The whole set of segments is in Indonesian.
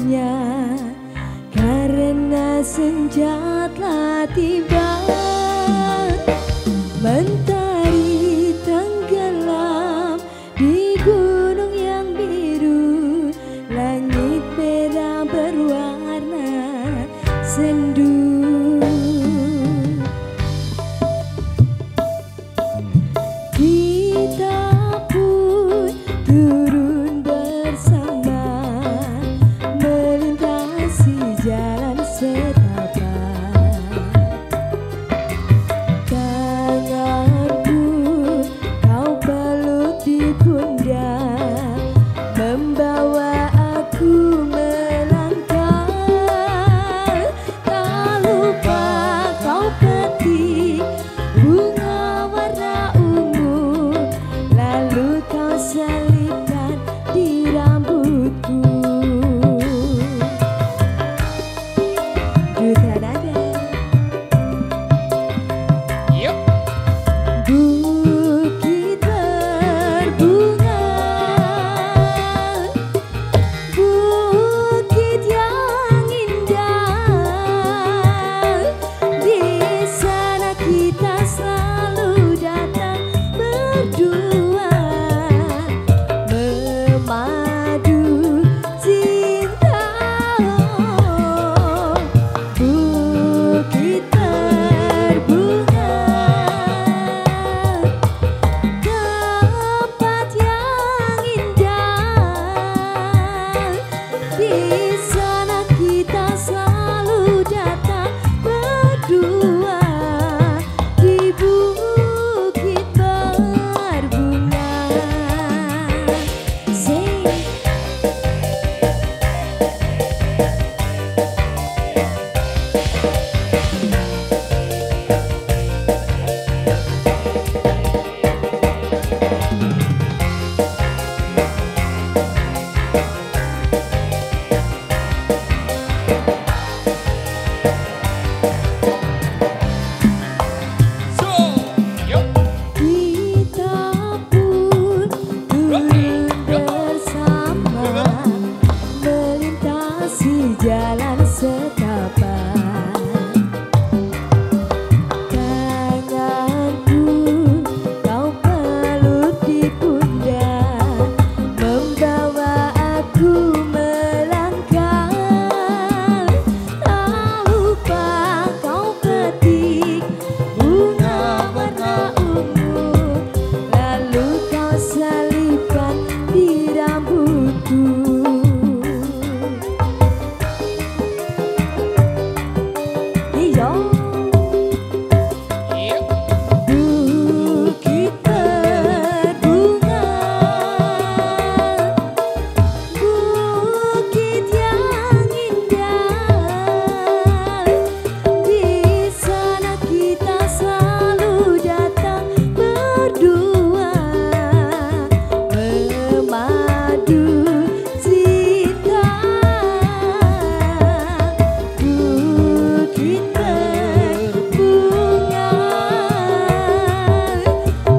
indahnya karena senja telah tiba. Mentari tenggelam di gunung yang biru, langit merah berwarna sendu. Kita pun turun bersama melintasi jalan setapak. Tanganku kau peluk di pundak, membawa aku melangkah. Tak lupa kau petik bunga warna ungu, lalu kau selipkan di rambutku. Duta nada. Bukit berbunga, bukit yang indah. Di sana kita selalu datang berdua, memadu cinta. Bukit berbunga, tempat yang indah. Di sana kita selalu datang berdua, di bukit berbunga. Sing. Kita pun turun bersama melintasi jalan setapak. Tanganku kau peluk di pundak, membawa aku melangkah. Tak lupa kau petik bunga warna ungu, lalu kau selipkan di rambutku. Iyo. Bukit berbunga, bukit yang indah. Di sana kita selalu datang berdua, memadu cinta. Bukit berbunga,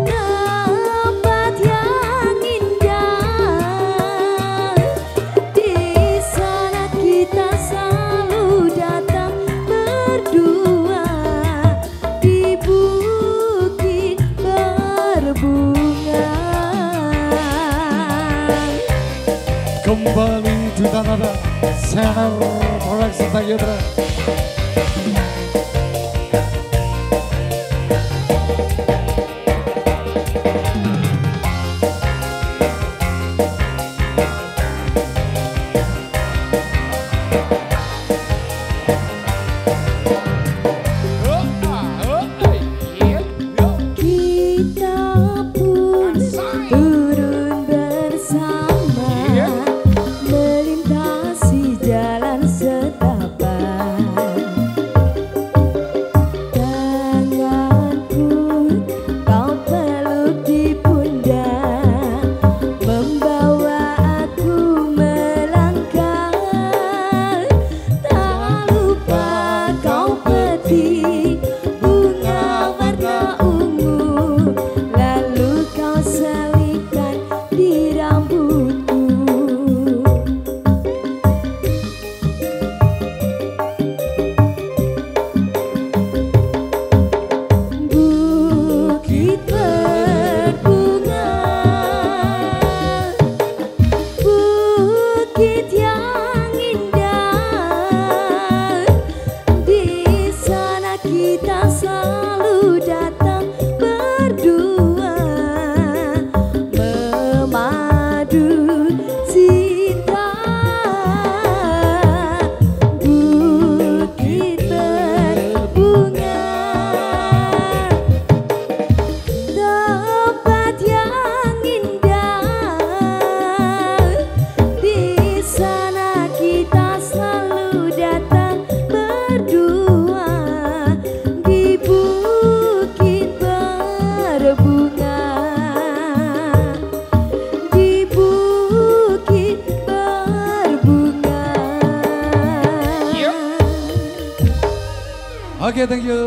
tempat yang indah. Di sana kita selalu datang berdua, di bukit berbunga. Kembali Duta Nada Channel Production Sagyodra. Kita pun turun bersama melintasi jalan setapak. you, thank you.